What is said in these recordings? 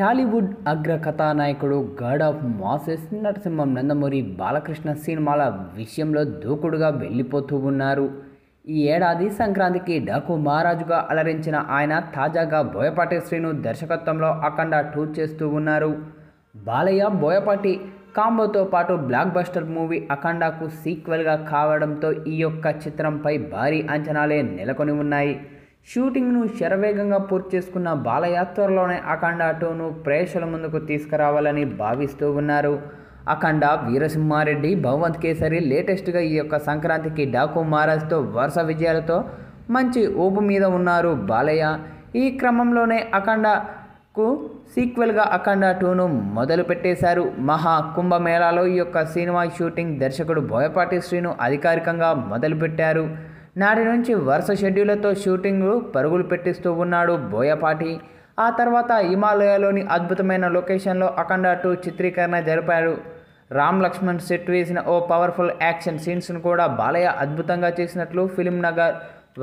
టాలీవుడ్ అగ్ర కథానాయకుడు God of masses Narasimham Nandamuri Balakrishna సినిమాల విషయంలో దూకుడుగా వెళ్ళిపోతూ ఉన్నారు. ఈ ఏడాది సంక్రాంతికి డాకు మహారాజుగా అలరించిన ఆయన తాజాగా బోయపాటి శ్రీను దర్శకత్వంలో అఖండ 2 చేస్తూ ఉన్నారు. బాలయ్య బోయపాటి కాంబోతో పాటు బ్లాక్ బస్టర్ మూవీ అఖండకు సీక్వెల్గా కావడంతో ఈ యొక్క చిత్రంపై భారీ అంచనాలే నెలకొని ఉన్నాయి. షూటింగ్ను శరవేగంగా పూర్తి చేసుకున్న బాలయ్య త్వరలోనే అఖండ 2ను ప్రేక్షకుల ముందుకు తీసుకురావాలని భావిస్తూ ఉన్నారు. అఖండ, వీరసింహారెడ్డి, భగవంత్ కేసరి, లేటెస్ట్గా ఈ యొక్క సంక్రాంతికి డాకు మహారాజ్తో వరుస విజయాలతో మంచి ఊపు మీద ఉన్నారు బాలయ్య. ఈ క్రమంలోనే అఖండకు సీక్వెల్గా అఖండ 2ను మొదలు పెట్టేశారు. మహా కుంభమేళాలో ఈ యొక్క సినిమా షూటింగ్ దర్శకుడు బోయపాటి శ్రీను అధికారికంగా మొదలుపెట్టారు. నాటి నుంచి వరుస షెడ్యూళ్లతో షూటింగ్లు పరుగులు పెట్టిస్తూ ఉన్నాడు బోయపాటి. ఆ తర్వాత హిమాలయాలోని అద్భుతమైన లొకేషన్లో అఖండ 2 చిత్రీకరణ జరిపారు. రామ్ లక్ష్మణ్ సెట్ వేసిన ఓ పవర్ఫుల్ యాక్షన్ సీన్స్ను కూడా బాలయ్య అద్భుతంగా చేసినట్లు ఫిల్మ్ నగర్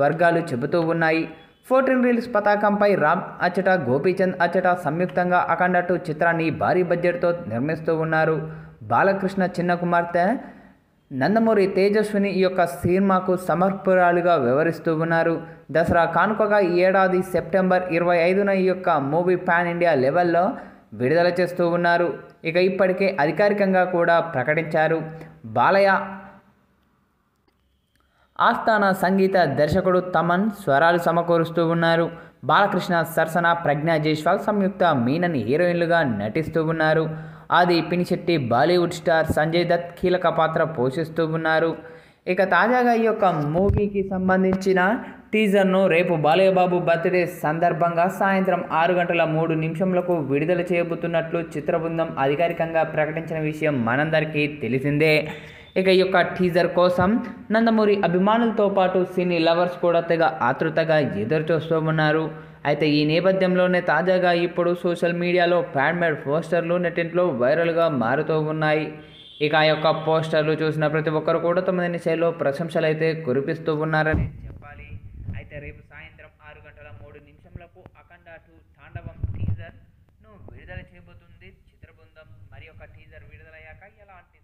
వర్గాలు చెబుతూ ఉన్నాయి. 14 రీల్స్ పతాకంపై రామ్ అచ్చట, గోపీచంద్ అచ్చట సంయుక్తంగా అఖండ 2 చిత్రాన్ని భారీ బడ్జెట్తో నిర్మిస్తూ ఉన్నారు. బాలకృష్ణ చిన్న కుమార్తె నందమూరి తేజస్విని ఈ యొక్క సినిమాకు సమర్పురాలుగా వ్యవహరిస్తూ ఉన్నారు. దసరా కానుకగా ఈ ఏడాది సెప్టెంబర్ 25న ఈ యొక్క మూవీ పాన్ ఇండియా లెవెల్లో విడుదల చేస్తూ ఉన్నారు. ఇక ఇప్పటికే అధికారికంగా కూడా ప్రకటించారు. బాలయ్య ఆస్థాన సంగీత దర్శకుడు తమన్ స్వరాలు సమకూరుస్తూ ఉన్నారు. బాలకృష్ణ సరసన ప్రజ్ఞా జైస్వాల్ సంయుక్త మీనన్ హీరోయిన్లుగా నటిస్తూ ఉన్నారు. ఆది పినిశెట్టి, బాలీవుడ్ స్టార్ సంజయ్ దత్ కీలక పాత్ర పోషిస్తూ ఉన్నారు. ఇక తాజాగా ఈ యొక్క మూవీకి సంబంధించిన టీజర్ను రేపు బాలయ్య బాబు బర్త్డే సందర్భంగా సాయంత్రం 6:03 విడుదల చేయబోతున్నట్లు చిత్రబృందం అధికారికంగా ప్రకటించిన విషయం మనందరికీ తెలిసిందే. ఇక ఈ యొక్క టీజర్ కోసం నందమూరి అభిమానులతో పాటు సినీ లవర్స్ కూడా తెగ ఆతృతగా ఎదురుచూస్తూ ఉన్నారు. అయితే ఈ నేపథ్యంలోనే తాజాగా ఇప్పుడు సోషల్ మీడియాలో ప్యాడ్మేడ్ పోస్టర్లు నెట్టింట్లో వైరల్గా మారుతూ ఉన్నాయి. ఇక ఆ యొక్క పోస్టర్లు చూసిన ప్రతి ఒక్కరు కూడా తమదైన శైలిలో ప్రశంసలు అయితే కురిపిస్తూ ఉన్నారని చెప్పాలి. అయితే రేపు సాయంత్రం 6:03 అఖండ 2 తాండవం టీజర్ను విడుదల చేయబోతుంది చిత్రబృందం. మరి ఒక టీజర్ విడుదలయ్యాక ఎలాంటి